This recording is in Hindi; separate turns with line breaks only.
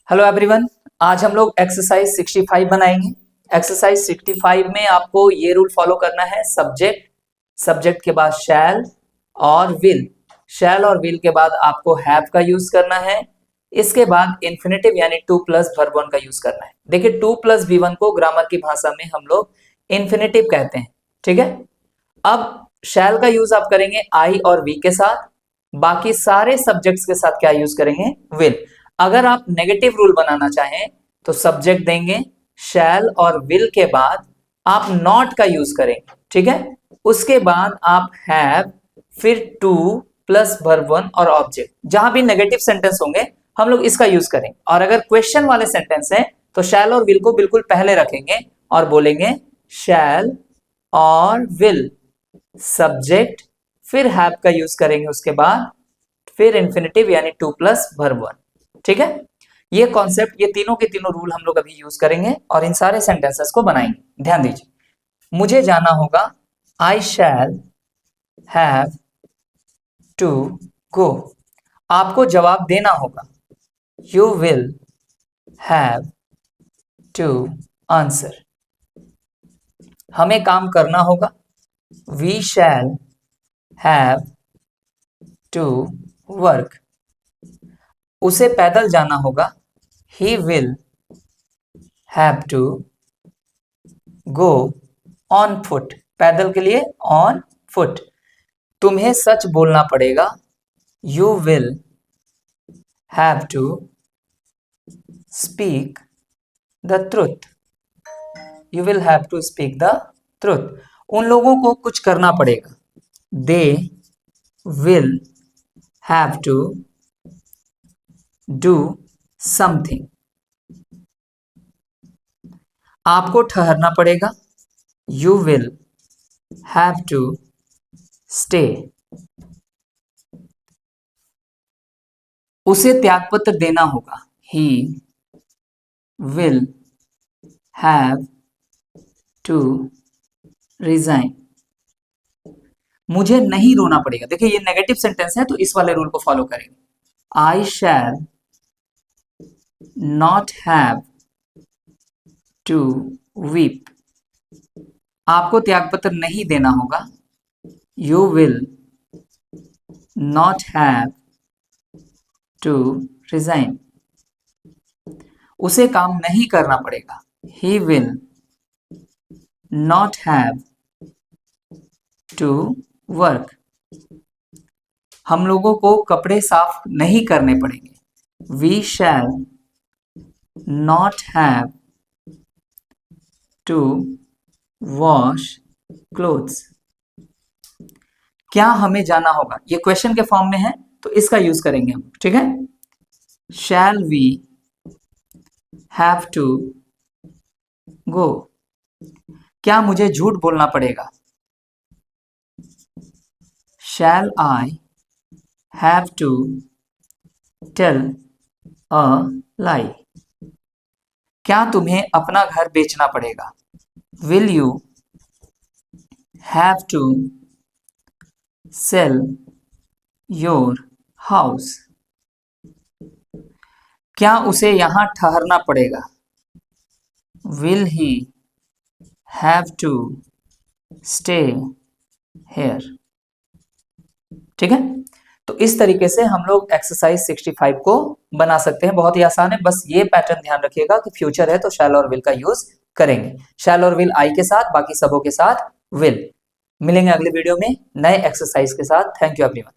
हेलो एवरीवन, आज हम लोग एक्सरसाइज 65 बनाएंगे। एक्सरसाइज 65 में आपको ये रूल फॉलो करना है। सब्जेक्ट के बाद शैल और विल, शैल और विल के बाद आपको हैव का यूज करना है। इसके बाद इन्फिनेटिव यानी टू प्लस वर्ब वन का यूज करना है। देखिए, टू प्लस V1 को ग्रामर की भाषा में हम लोग इन्फिनेटिव कहते हैं, ठीक है। अब शैल का यूज आप करेंगे आई और वी के साथ, बाकी सारे सब्जेक्ट्स के साथ क्या यूज करेंगे, विल। अगर आप नेगेटिव रूल बनाना चाहें तो सब्जेक्ट देंगे शैल और विल के बाद आप नॉट का यूज करेंगे, ठीक है। उसके बाद आप हैव, फिर टू प्लस वर्ब वन और ऑब्जेक्ट। जहां भी नेगेटिव सेंटेंस होंगे हम लोग इसका यूज करेंगे, और अगर क्वेश्चन वाले सेंटेंस हैं तो शैल और विल को बिल्कुल पहले रखेंगे और बोलेंगे शैल और विल, सब्जेक्ट, फिर हैव का यूज करेंगे, उसके बाद फिर इन्फिनेटिव यानी टू प्लस वर्ब वन, ठीक है। ये कॉन्सेप्ट, ये तीनों के तीनों रूल हम लोग अभी यूज करेंगे और इन सारे सेंटेंसेस को बनाएंगे। ध्यान दीजिए, मुझे जाना होगा, आई शैल हैव टू गो। आपको जवाब देना होगा, you will have to answer. हमें काम करना होगा, we shall have to work. उसे पैदल जाना होगा, he will have to go on foot। पैदल के लिए on foot। तुम्हें सच बोलना पड़ेगा, you will have to speak the truth। you will have to speak the truth। उन लोगों को कुछ करना पड़ेगा, they will have to do something। आपको ठहरना पड़ेगा, you will have to stay। उसे त्यागपत्र देना होगा, he will have to resign। मुझे नहीं रोना पड़ेगा। देखिए, ये नेगेटिव सेंटेंस है तो इस वाले रूल को फॉलो करेंगे। I shall not have to weep। आपको त्यागपत्र नहीं देना होगा, you will not have to resign। उसे काम नहीं करना पड़ेगा, he will not have to work। हम लोगों को कपड़े साफ नहीं करने पड़ेंगे, we shall not have to wash clothes। क्या हमें जाना होगा, ये क्वेश्चन के फॉर्म में है तो इसका यूज करेंगे हम, ठीक है। shall we have to go। क्या मुझे झूठ बोलना पड़ेगा, shall I have to tell a lie। क्या तुम्हें अपना घर बेचना पड़ेगा, will you have to sell your house। क्या उसे यहां ठहरना पड़ेगा, will he have to stay here। ठीक है, तो इस तरीके से हम लोग एक्सरसाइज 65 को बना सकते हैं। बहुत ही आसान है, बस ये पैटर्न ध्यान रखिएगा कि फ्यूचर है तो शैल और विल का यूज करेंगे। शैल और विल आई के साथ, बाकी सबों के साथ विल। मिलेंगे अगले वीडियो में नए एक्सरसाइज के साथ। Thank you everyone.